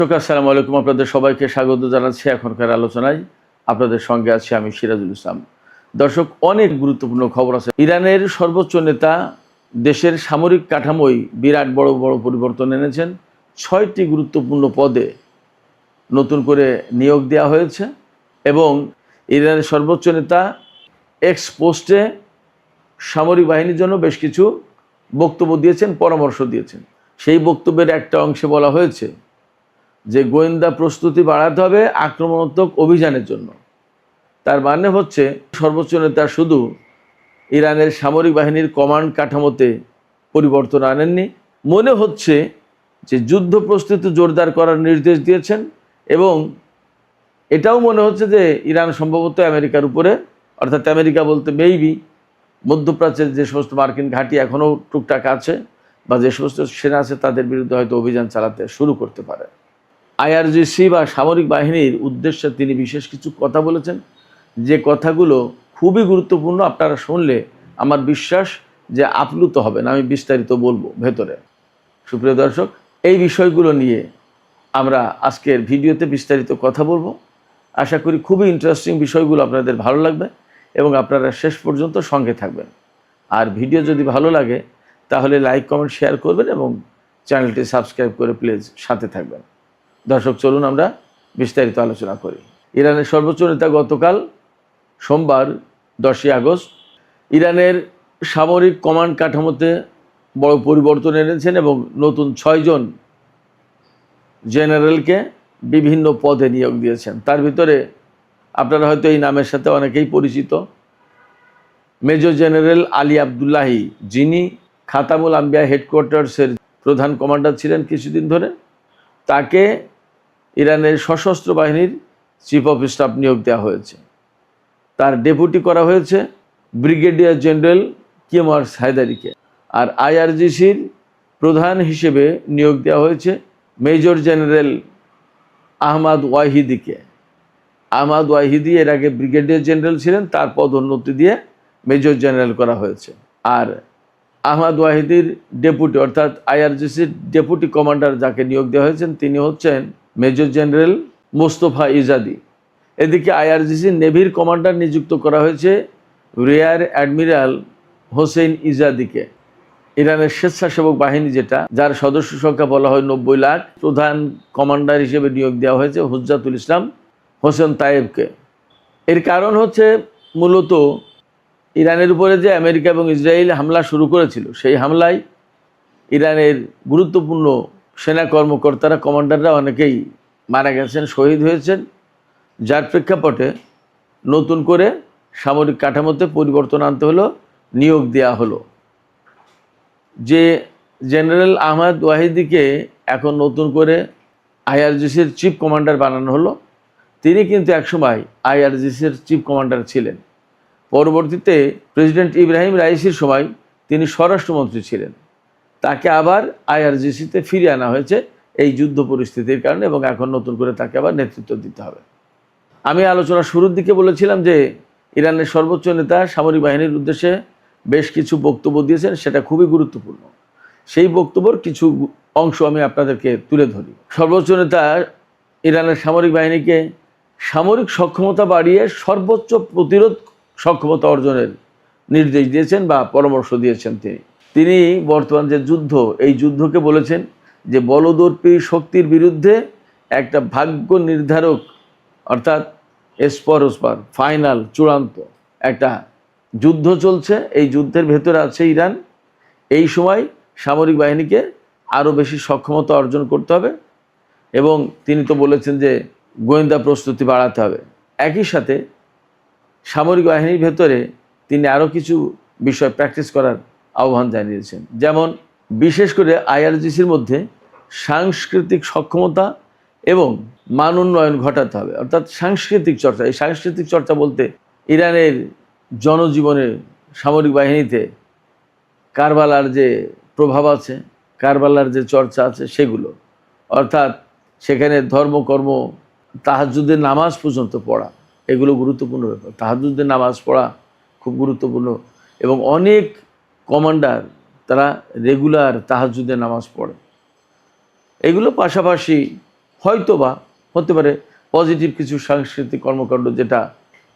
আসসালামু আলাইকুম, আপনাদের সবাইকে স্বাগত জানাচ্ছি এখনকার আলোচনায়। আপনাদের সঙ্গে আছি আমি সিরাজুল ইসলাম। দর্শক, অনেক গুরুত্বপূর্ণ খবর আছে। ইরানের সর্বোচ্চ নেতা দেশের সামরিক কাঠামোয় বিরাট বড় বড় পরিবর্তন এনেছেন। 6টি গুরুত্বপূর্ণ পদে নতুন করে নিয়োগ দেওয়া হয়েছে এবং ইরানের সর্বোচ্চ নেতা এক্স পোস্টে সামরিক বাহিনীর জন্য বেশ কিছু বক্তব্য দিয়েছেন, পরামর্শ দিয়েছেন। সেই বক্তব্যের একটা অংশে বলা হয়েছে যে গোয়েন্দা প্রস্তুতি বাড়াতে হবে আক্রমণাত্মক অভিযানের জন্য। তার মানে হচ্ছে সর্বোচ্চ নেতা শুধু ইরানের সামরিক বাহিনীর কমান্ড কাঠামোতে পরিবর্তন আনেননি, মনে হচ্ছে যে যুদ্ধ প্রস্তুতি জোরদার করার নির্দেশ দিয়েছেন এবং এটাও মনে হচ্ছে যে ইরান সম্ভবত আমেরিকার উপরে, অর্থাৎ আমেরিকা বলতে মেবি মধ্যপ্রাচ্যের যে সমস্ত মার্কিন ঘাঁটি এখনও টুকটাক আছে বা যে সমস্ত সেনা আছে তাদের বিরুদ্ধে হয়তো অভিযান চালাতে শুরু করতে পারে। আইআরজিসি বা সামরিক বাহিনীর উদ্দেশ্যে তিনি বিশেষ কিছু কথা বলেছেন, যে কথাগুলো খুবই গুরুত্বপূর্ণ। আপনারা শুনলে আমার বিশ্বাস যে আপ্লুত হবেন। আমি বিস্তারিত বলবো ভেতরে। সুপ্রিয় দর্শক, এই বিষয়গুলো নিয়ে আমরা আজকের ভিডিওতে বিস্তারিত কথা বলবো। আশা করি খুবই ইন্টারেস্টিং বিষয়গুলো আপনাদের ভালো লাগবে এবং আপনারা শেষ পর্যন্ত সঙ্গে থাকবেন। আর ভিডিও যদি ভালো লাগে তাহলে লাইক, কমেন্ট, শেয়ার করবেন এবং চ্যানেলটি সাবস্ক্রাইব করে প্লিজ সাথে থাকবেন। দর্শক, চলুন আমরা বিস্তারিত আলোচনা করি। ইরানের সর্বোচ্চ নেতা গতকাল সোমবার 10ই আগস্ট ইরানের সামরিক কমান্ড কাঠামোতে বড় পরিবর্তন এনেছেন এবং নতুন 6 জন জেনারেলকে বিভিন্ন পদে নিয়োগ দিয়েছেন। তার ভিতরে আপনারা হয়তো এই নামের সাথে অনেকেই পরিচিত। মেজর জেনারেল আলী আবদুল্লাহি, যিনি খাতামুল আম্বিয়া হেডকোয়ার্টার্সের প্রধান কমান্ডার ছিলেন কিছুদিন ধরে, তাকে ইরানের সশস্ত্র বাহিনীর চিফ অফ স্টাফ নিয়োগ দেওয়া হয়েছে। তার ডেপুটি করা হয়েছে ব্রিগেডিয়ার জেনারেল কিমার হায়দারিকে। আর আইআরজিসির প্রধান হিসেবে নিয়োগ দেওয়া হয়েছে মেজর জেনারেল আহমাদ ওয়াহিদিকে। আহমাদ ওয়াহিদি এর আগে ব্রিগেডিয়ার জেনারেল ছিলেন, তার পদোন্নতি দিয়ে মেজর জেনারেল করা হয়েছে। আর আহমাদ ওয়াহিদির ডেপুটি, অর্থাৎ আইআরজিসির ডেপুটি কমান্ডার যাকে নিয়োগ দেওয়া হয়েছেন, তিনি হচ্ছেন মেজর জেনারেল মোস্তফা ইজাদি। এদিকে আইআরজিসির নেভির কমান্ডার নিযুক্ত করা হয়েছে রিয়ার অ্যাডমিরাল হোসেন ইজাদিকে। ইরানের স্বেচ্ছাসেবক বাহিনী যেটা, যার সদস্য সংখ্যা বলা হয় 90 লাখ, প্রধান কমান্ডার হিসেবে নিয়োগ দেওয়া হয়েছে হুজ্জাতুল ইসলাম হোসেন তায়েবকে। এর কারণ হচ্ছে মূলত ইরানের উপরে যে আমেরিকা এবং ইসরায়েল হামলা শুরু করেছিল, সেই হামলায় ইরানের গুরুত্বপূর্ণ সেনা কর্মকর্তারা, কমান্ডাররা অনেকেই মারা গেছেন, শহীদ হয়েছেন। যার প্রেক্ষাপটে নতুন করে সামরিক কাঠামোতে পরিবর্তন আনতে হলো, নিয়োগ দেওয়া হলো। যে জেনারেল আহমাদ ওয়াহিদিকে এখন নতুন করে আইআরজিসির চিফ কমান্ডার বানানো হলো, তিনি কিন্তু একসময় আইআরজিসির চিফ কমান্ডার ছিলেন। পরবর্তীতে প্রেসিডেন্ট ইব্রাহিম রাইসির সময় তিনি স্বরাষ্ট্রমন্ত্রী ছিলেন। তাকে আবার আইআরজিসিতে ফিরিয়ে আনা হয়েছে এই যুদ্ধ পরিস্থিতির কারণে এবং এখন নতুন করে তাকে আবার নেতৃত্ব দিতে হবে। আমি আলোচনার শুরুর দিকে বলেছিলাম যে ইরানের সর্বোচ্চ নেতা সামরিক বাহিনীর উদ্দেশ্যে বেশ কিছু বক্তব্য দিয়েছেন, সেটা খুবই গুরুত্বপূর্ণ। সেই বক্তব্যের কিছু অংশ আমি আপনাদেরকে তুলে ধরি। সর্বোচ্চ নেতা ইরানের সামরিক বাহিনীকে সামরিক সক্ষমতা বাড়িয়ে সর্বোচ্চ প্রতিরোধ সক্ষমতা অর্জনের নির্দেশ দিয়েছেন বা পরামর্শ দিয়েছেন। তিনি বর্তমান যে যুদ্ধ, এই যুদ্ধকে বলেছেন যে বলদর্পী শক্তির বিরুদ্ধে একটা ভাগ্য নির্ধারক, অর্থাৎ এসপর ফাইনাল, চূড়ান্ত একটা যুদ্ধ চলছে। এই যুদ্ধের ভেতরে আছে ইরান। এই সময় সামরিক বাহিনীকে আরও বেশি সক্ষমতা অর্জন করতে হবে এবং তিনি তো বলেছেন যে গোয়েন্দা প্রস্তুতি বাড়াতে হবে। একই সাথে সামরিক বাহিনীর ভেতরে তিনি আরও কিছু বিষয় প্র্যাকটিস করার আহ্বান জানিয়েছেন। যেমন বিশেষ করে আইআরজিসির মধ্যে সাংস্কৃতিক সক্ষমতা এবং মান উন্নয়ন ঘটাতে হবে, অর্থাৎ সাংস্কৃতিক চর্চা। এই সাংস্কৃতিক চর্চা বলতে ইরানের জনজীবনে সামরিক বাহিনীতে কারবালার যে প্রভাব আছে, কারবালার যে চর্চা আছে, সেগুলো, অর্থাৎ সেখানে ধর্মকর্ম, তাহাজ্জুদের নামাজ পর্যন্ত পড়া, এগুলো গুরুত্বপূর্ণ ব্যাপার। তাহাজ্জুদের নামাজ পড়া খুব গুরুত্বপূর্ণ এবং অনেক কমান্ডার তারা রেগুলার তাহাজ্জুদের নামাজ পড়ে। এগুলো পাশাপাশি হয়তোবা হতে পারে পজিটিভ কিছু সাংস্কৃতিক কর্মকাণ্ড, যেটা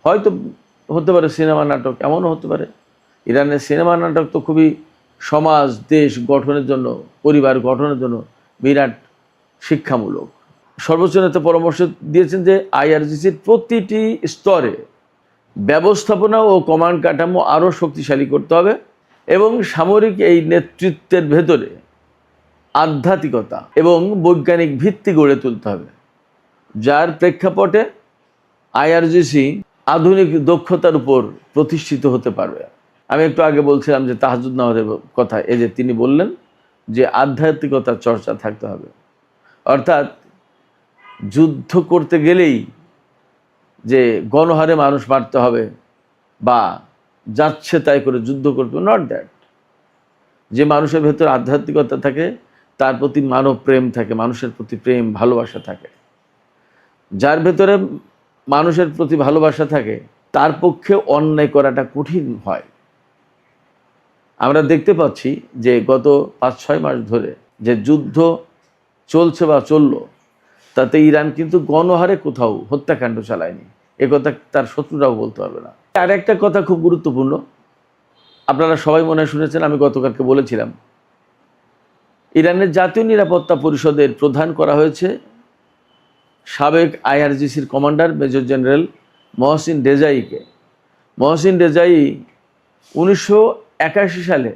হয়তো হতে পারে সিনেমা নাটক, এমনও হতে পারে। ইরানের সিনেমা নাটক তো খুবই সমাজ দেশ গঠনের জন্য, পরিবার গঠনের জন্য বিরাট শিক্ষামূলক। সর্বোচ্চ নেতা পরামর্শ দিয়েছেন যে আইআরজিসির প্রতিটি স্তরে ব্যবস্থাপনা ও কমান্ড কাঠামো আরও শক্তিশালী করতে হবে এবং সামরিক এই নেতৃত্বের ভেতরে আধ্যাত্মিকতা এবং বৈজ্ঞানিক ভিত্তি গড়ে তুলতে হবে, যার প্রেক্ষাপটে আইআরজিসি আধুনিক দক্ষতার উপর প্রতিষ্ঠিত হতে পারবে। আমি একটু আগে বলছিলাম যে তাহাজ্জুদ নামাজের কথা, এই যে তিনি বললেন যে আধ্যাত্মিকতার চর্চা থাকতে হবে, অর্থাৎ যুদ্ধ করতে গেলেই যে গণহারে মানুষ মারতে হবে বা যাচ্ছে তাই করে যুদ্ধ করতে, নট দ্যাট। যে মানুষের ভেতর আধ্যাত্মিকতা থাকে, তার প্রতি মানব প্রেম থাকে, মানুষের প্রতি প্রেম ভালোবাসা থাকে, যার ভেতরে মানুষের প্রতি ভালোবাসা থাকে তার পক্ষে অন্যায় করাটা কঠিন হয়। আমরা দেখতে পাচ্ছি যে গত 5-6 মাস ধরে যে যুদ্ধ চলছে বা চলল, তাতে ইরান কিন্তু গণহারে কোথাও হত্যাকাণ্ড চালায়নি, একথা তার শত্রুরাও বলতে পারবে না। আর একটা কথা খুব গুরুত্বপূর্ণ, আপনারা সবাই মনে শুনেছেন, আমি গতকালকে বলেছিলাম, ইরানের জাতীয় নিরাপত্তা পরিষদের প্রধান করা হয়েছে সাবেক আইআরজিসির কমান্ডার মেজর জেনারেল মহসিন রেজাইকে। মহসিন রেজাই 1981 সালে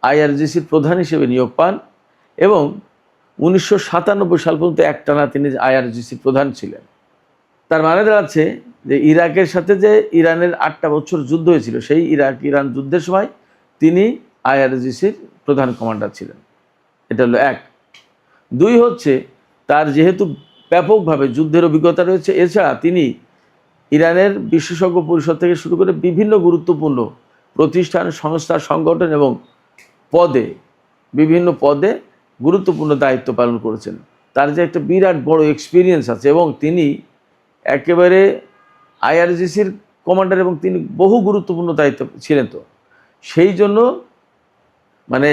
আইআরজিসির প্রধান হিসেবে নিয়োগ পান এবং 1997 সাল পর্যন্ত একটানা তিনি আইআরজিসির প্রধান ছিলেন। তার মানে দাঁড়াচ্ছে যে ইরাকের সাথে যে ইরানের 8টা বছর যুদ্ধ হয়েছিল, সেই ইরান যুদ্ধের সময় তিনি আইআরজিসির প্রধান কমান্ডার ছিলেন। এটা হলো 1। 2 হচ্ছে তার যেহেতু ব্যাপকভাবে যুদ্ধের অভিজ্ঞতা রয়েছে, এছাড়া তিনি ইরানের বিশেষজ্ঞ পরিষদ থেকে শুরু করে বিভিন্ন গুরুত্বপূর্ণ প্রতিষ্ঠান, সংস্থা, সংগঠন এবং বিভিন্ন পদে গুরুত্বপূর্ণ দায়িত্ব পালন করেছেন। তার যে একটা বিরাট বড় এক্সপিরিয়েন্স আছে এবং তিনি একেবারে আইআরজিসির কমান্ডার এবং তিনি বহু গুরুত্বপূর্ণ দায়িত্ব ছিলেন। তো সেই জন্য মানে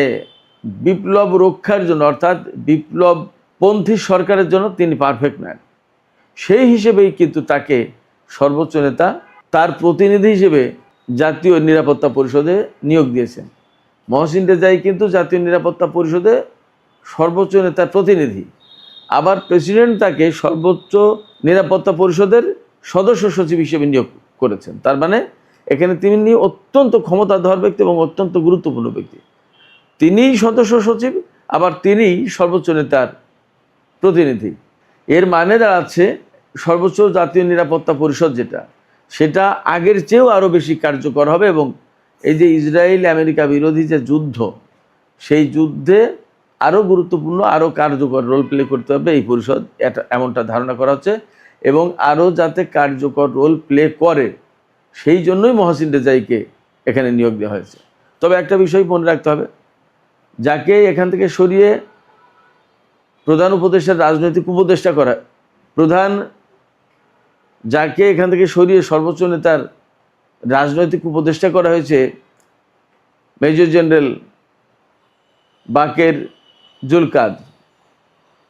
বিপ্লব রক্ষার জন্য, অর্থাৎ বিপ্লবপন্থী সরকারের জন্য তিনি পারফেক্ট ম্যান। সেই হিসেবেই কিন্তু তাকে সর্বোচ্চ নেতা তার প্রতিনিধি হিসেবে জাতীয় নিরাপত্তা পরিষদে নিয়োগ দিয়েছেন। মহসিন রেজাই কিন্তু জাতীয় নিরাপত্তা পরিষদে সর্বোচ্চ নেতার প্রতিনিধি, আবার প্রেসিডেন্ট তাকে সর্বোচ্চ নিরাপত্তা পরিষদের সদস্য সচিব হিসেবে নিয়োগ করেছেন। তার মানে এখানে তিনি অত্যন্ত ক্ষমতাধর ব্যক্তি এবং অত্যন্ত গুরুত্বপূর্ণ ব্যক্তি। তিনিই সদস্য সচিব, আবার তিনিই সর্বোচ্চ নেতার প্রতিনিধি। এর মানে দাঁড়াচ্ছে সর্বোচ্চ জাতীয় নিরাপত্তা পরিষদ সেটা আগের চেয়েও আরও বেশি কার্যকর হবে এবং এই যে ইসরায়েল আমেরিকা বিরোধী যে যুদ্ধ, সেই যুদ্ধে আরও গুরুত্বপূর্ণ, আরও কার্যকর রোল প্লে করতে হবে এই পরিষদ, এমনটা ধারণা করা হচ্ছে। এবং আরও যাতে কার্যকর রোল প্লে করে, সেই জন্যই মহসিন রেজাইকে এখানে নিয়োগ দেওয়া হয়েছে। তবে একটা বিষয় মনে রাখতে হবে, যাকে এখান থেকে সরিয়ে প্রধান উপদেষ্টার রাজনৈতিক উপদেষ্টা করা, যাকে এখান থেকে সরিয়ে সর্বোচ্চ নেতার রাজনৈতিক উপদেষ্টা করা হয়েছে মেজর জেনারেল বাকের জুলকাদ।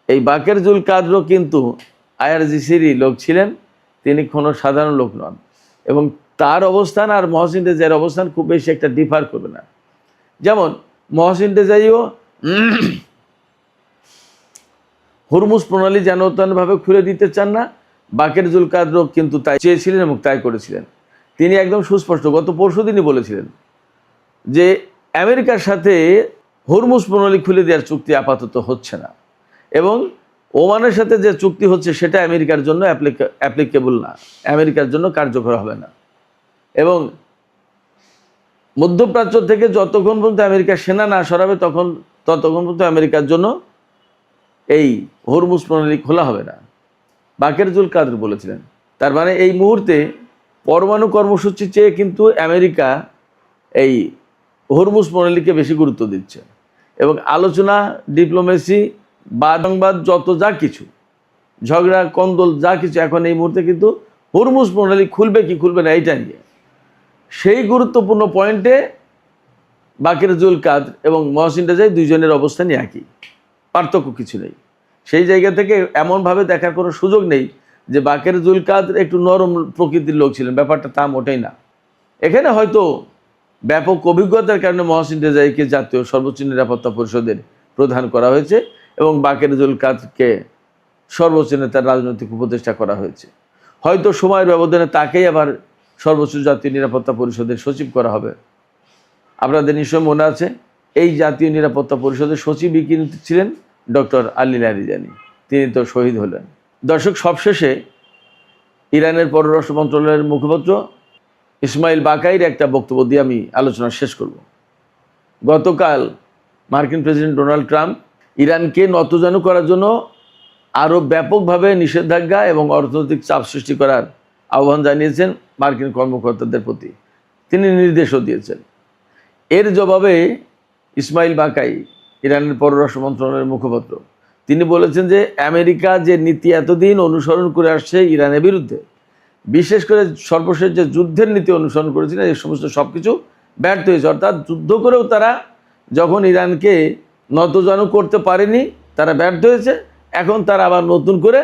এই বাকের জুলকাদরও কিন্তু আইআরজিসিরই লোক ছিলেন, তিনি কোনো সাধারণ লোক নন এবং তার অবস্থান আর মহসিন রেজাইয়ের অবস্থান খুব বেশি একটা ডিফার করবে না। যেমন মহসিন রেজাইও হরমুজ প্রণালী যেন তেনভাবে খুলে দিতে চান না, বাকের জুলকাদরও কিন্তু তাই চেয়েছিলেন এবং তাই করেছিলেন। তিনি একদম সুস্পষ্ট গত পরশুদিনই বলেছিলেন যে আমেরিকার সাথে হরমুজ প্রণালী খুলে দেওয়ার চুক্তি আপাতত হচ্ছে না এবং ওমানের সাথে যে চুক্তি হচ্ছে সেটা আমেরিকার জন্য অ্যাপ্লিকেবল না, আমেরিকার জন্য কার্যকর হবে না। এবং মধ্যপ্রাচ্য থেকে যতক্ষণ পর্যন্ত আমেরিকা সেনা না সরাবে ততক্ষণ পর্যন্ত আমেরিকার জন্য এই হরমুজ প্রণালী খোলা হবে না, বাকের জুলকাদর বলেছিলেন। তার মানে এই মুহূর্তে পরমাণু কর্মসূচি চেয়ে কিন্তু আমেরিকা এই হরমুজ প্রণালীকে বেশি গুরুত্ব দিচ্ছে এবং আলোচনা, ডিপ্লোমেসি, বাদ যত যা কিছু ঝগড়া কন্দল যা কিছু এখন এই মুহূর্তে কিন্তু হরমুজ প্রণালী খুলবে কি খুলবে না এইটা নিয়ে। সেই গুরুত্বপূর্ণ পয়েন্টে বাকের জুলকাদর এবং মহসিন রেজাই দুইজনের অবস্থানই একই, পার্থক্য কিছু নেই। সেই জায়গা থেকে এমনভাবে দেখার কোনো সুযোগ নেই যে বাকের জুলকাদের একটু নরম প্রকৃতির লোক ছিলেন, ব্যাপারটা তা মোটেই না। এখানে হয়তো ব্যাপক অভিজ্ঞতার কারণে মহসিন রেজাইকে জাতীয় সর্বোচ্চ নিরাপত্তা পরিষদের প্রধান করা হয়েছে এবং বাকের জুলকাদকে সর্বোচ্চ নেতার রাজনৈতিক উপদেষ্টা করা হয়েছে। হয়তো সময়ের ব্যবধানে তাকেই আবার সর্বোচ্চ জাতীয় নিরাপত্তা পরিষদের সচিব করা হবে। আপনাদের নিশ্চয় মনে আছে এই জাতীয় নিরাপত্তা পরিষদের সচিবই কিন্তু ছিলেন ডক্টর আলী লারিজানি, তিনি তো শহীদ হলেন। দর্শক, সবশেষে ইরানের পররাষ্ট্র মন্ত্রণালয়ের মুখপাত্র ইসমাইল বাকাইর একটা বক্তব্য দিয়ে আমি আলোচনা শেষ করব। গতকাল মার্কিন প্রেসিডেন্ট ডোনাল্ড ট্রাম্প ইরানকে নতজানু করার জন্য আরও ব্যাপকভাবে নিষেধাজ্ঞা এবং অর্থনৈতিক চাপ সৃষ্টি করার আহ্বান জানিয়েছেন মার্কিন কর্মকর্তাদের প্রতি। তিনি নির্দেশও দিয়েছেন। এর জবাবে ইসমাইল বাকাই, ইরানের পররাষ্ট্র মন্ত্রণালয়ের মুখপাত্র, তিনি বলেছেন যে আমেরিকা যে নীতি এতদিন অনুসরণ করে আসছে ইরানের বিরুদ্ধে, বিশেষ করে সর্বশেষ যে যুদ্ধের নীতি অনুসরণ করেছিলেন, এই সমস্ত সব কিছু ব্যর্থ হয়েছে। অর্থাৎ যুদ্ধ করেও তারা যখন ইরানকে নতজানু করতে পারেনি, তারা ব্যর্থ হয়েছে। এখন তারা আবার নতুন করে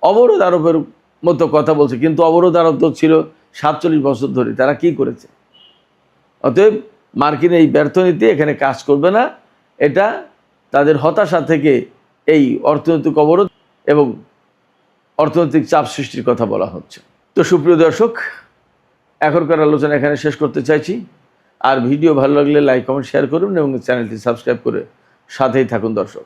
অবরোধ আরোপের মতো কথা বলছে, কিন্তু অবরোধ আরোপ তো ছিল 47 বছর ধরে। তারা কি করেছে? অতএব মার্কিন এই ব্যর্থ নীতি এখানে কাজ করবে না। এটা তাদের হতাশা থেকে এই অর্থনৈতিক অবরোধ এবং অর্থনৈতিক চাপ সৃষ্টির কথা বলা হচ্ছে। তো সুপ্রিয় দর্শক, এখনকার আলোচনা এখানে শেষ করতে চাইছি। আর ভিডিও ভালো লাগলে লাইক, কমেন্ট, শেয়ার করুন এবং চ্যানেলটি সাবস্ক্রাইব করে সাথেই থাকুন দর্শক।